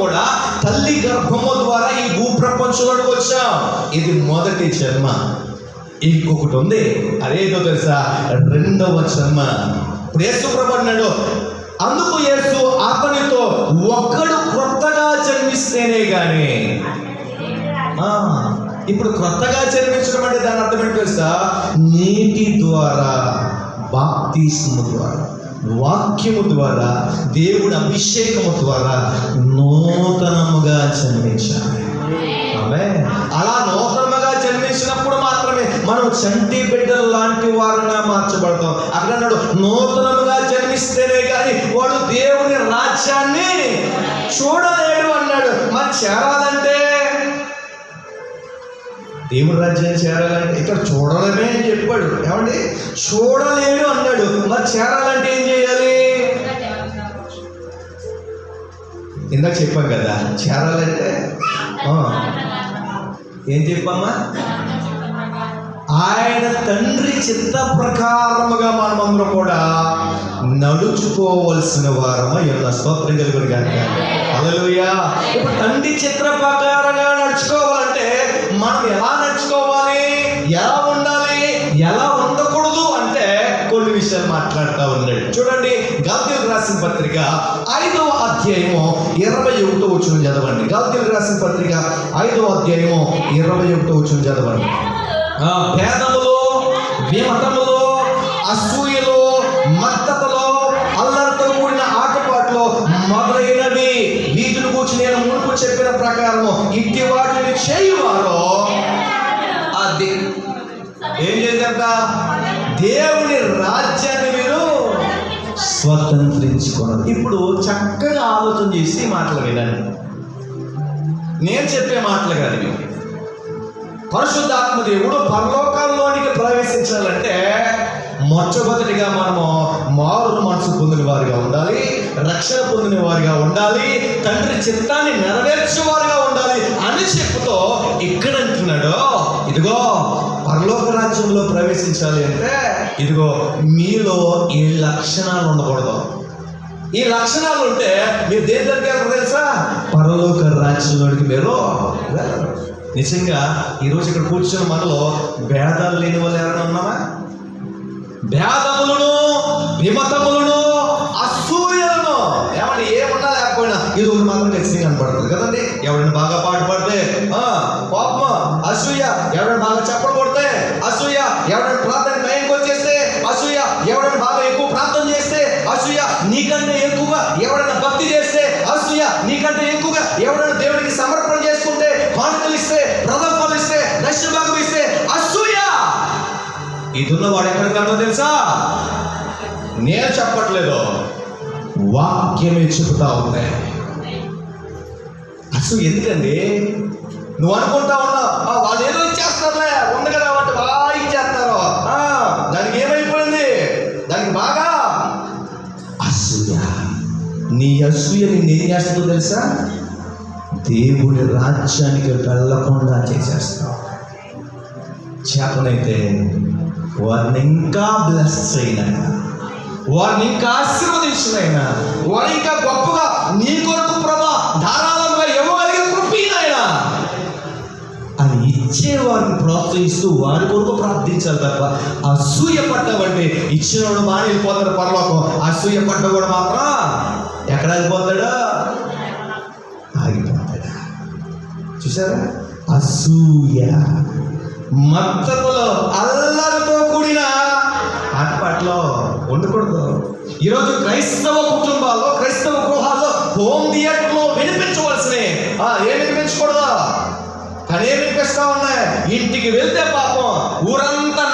కూడా తల్లి గర్భము ద్వారా ఈ భూప్రపంచంలోకి వచ్చాం. ఇది మొదటి జన్మ. ఇంకొకటి ఉంది, అదేదో తెలుసా? రెండవ జన్మ. ఇప్పుడు యేసు ప్రభు అన్నాడు, అందుకు యేసు అతనితో ఒక్కడు కొత్తగా జన్మిస్తేనే గాని. ఇప్పుడు కొత్తగా జన్మించడం అంటే దాని అర్థం ఏంటి తెలుసా? నీటి ద్వారా, బాప్తిస్మము ద్వారా, వాక్యము ద్వారా, దేవుడి అభిషేకము ద్వారా నూతనముగా జన్మించాలి. అలా నూతనముగా జన్మించినప్పుడు మాత్రమే మనం చంటి బిడ్డలు లాంటి వారుగా మార్చబడతాం. అక్కడ అన్నాడు, నూతనముగా జన్మిస్తేనే కానీ వాడు దేవుని రాజ్యాన్ని చూడలేడు అన్నాడు. మరి చేరాలంటే, దేవుని రాజ్యాన్ని చేరాలంటే ఇక్కడ చూడడమే అని చెప్పాడు. ఏమండి, చూడలేడు అన్నాడు. మరి చేరాలంటే ఏం చేయాలి? ఇందాక చెప్పాం కదా, చేరాలంటే ఏం చెప్పామా? ఆయన తండ్రి చిత్త ప్రకారముగా మనమందరం కూడా నడుచుకోవలసిన వారమై ఉన్న. స్తోత్రం కలుగును గాక. హల్లెలూయా. ఇప్పుడు తండ్రి చిత్ర ప్రకారంగా నడుచుకోవాలంటే మనం ఎలా నడుచుకోవాలి, ఎలా ఉండాలి, ఎలా ఉండకూడదు అంటే కొన్ని విషయాలు మాట్లాడుతూ ఉన్నాడు. చూడండి, గలాతీయులకు రాసిన పత్రిక 5వ అధ్యాయము 21వ వచనం చదవండి. గలాతీయులకు రాసిన పత్రిక 5వ అధ్యాయము 21వ వచనం చదవండి. భేదములో, విమతములో, అసూయలో, మత్తతలో, అల్లరితో కూడిన ఆటపాటలో మొదలైనవి వీటిని గురించి నేను మునుపు చెప్పిన ప్రకారము ఇట్టి వాటిని చేయువారో అది ఏం చేశారట? దేవుని రాజ్యాన్ని మీరు స్వతంత్రించుకున్నారు. ఇప్పుడు చక్కగా ఆలోచన చేసి మాటలు వినండి. నేను చెప్పే మాటలు కాదు. పరిశుద్ధాత్మ దేవుడు పరలోకంలోనికి ప్రవేశించాలంటే మొట్టమొదటిగా మనము మారు మనసు పొందిన వారిగా ఉండాలి, రక్షణ పొందిన వారిగా ఉండాలి, తండ్రి చిత్తాన్ని నెరవేర్చే వారిగా ఉండాలి అని చెప్పుతో ఇక్కడ అంటున్నాడు, ఇదిగో పరలోక రాజ్యంలో ప్రవేశించాలి అంటే ఇదిగో మీలో ఈ లక్షణాలు ఉండకూడదు. ఈ లక్షణాలు ఉంటే మీరు దేని దగ్గర తెలుసా? పరలోక రాజ్యంలోనికి మీరు నిజంగా ఈరోజు ఇక్కడ కూర్చున్న మనలో భేదాలు లేని వాళ్ళు ఎవరైనా ఉన్నామా? భేదములను, విమతములను, అసూయలను, ఏమంటే ఏమున్నా లేకపోయినా ఇది ఒకటి మాత్రం ఖచ్చితంగా కనపడుతుంది కదండి. ఎవరైనా బాగా పాట పాడితే కోపం, అసూయ. ఎవరైనా బాగా చెప్పడం కొడితే అసూయ. ఎవరైనా ప్రార్థన టైంకి వచ్చేస్తే అసూయ. ఎవరైనా బాగా ఎక్కువ ప్రార్థన చేస్తే అసూయ. నీకంటే ఎక్కువగా ఎవరైనా భక్తి చేస్తే అసూయ. నీకంటే ఎక్కువగా ఎవరైనా దేవుడికి సమర్పణ చేసుకుంటే, కానుకలు ఇస్తే, ప్రథమ ఫలం ఇస్తే, దశమ భాగం ఇస్తే అసూయ. ఇది ఉన్నవాడు ఎక్కడికి వెళ్తా తెలుసా? నేను చెప్పట్లేదు, వాక్యమే చెబుతా ఉంది. అసలు ఎందుకండి? నువ్వు అనుకుంటా ఉన్నావు వాళ్ళు ఏదో ఇచ్చేస్తారులే, ఉంది కదా వాటి బాగా ఇచ్చేస్తారు. దానికి ఏమైపోయింది? దానికి బాగా అసూయ. నీ అసూయ నిన్నేం చేస్తుందో తెలుసా? దేవుడి రాజ్యానికి వెళ్ళకుండా చేసేస్తావు. చేతనైతే వారిని ఇంకా బ్లెస్ అయినా, వారిని ఇంకా ఆశీర్వదించినైనా, వారిని ఇంకా గొప్పగా నీ కొరకు ప్రభా ధారాళంగా ఇవ్వగలిగే కృపీనైనా అని ఇచ్చే వారిని ప్రోత్సహిస్తూ వారి కొరకు ప్రార్థించాలి తప్ప అసూయ పడ్డవంటే ఇచ్చినవాడు బాగా వెళ్ళిపోతాడు పరలోకం. అసూయ పడ్డవాడు మాత్రం ఎక్కడ వెళ్ళిపోతాడు? ఆగిపోతాడు. చూసారా? అసూయ, మత్తతులో, అల్లరితో కూడిన ఆటపాటలో ఉండకూడదు. ఈరోజు క్రైస్తవ కుటుంబాల్లో, క్రైస్తవ గృహాల్లో, హోమ్ థియేటర్లో వినిపించవలసినవి ఏం వినిపించకూడదు? కానీ ఏం వినిపిస్తా ఉన్నాయి? ఇంటికి వెళ్తే పాపం ఊరంతా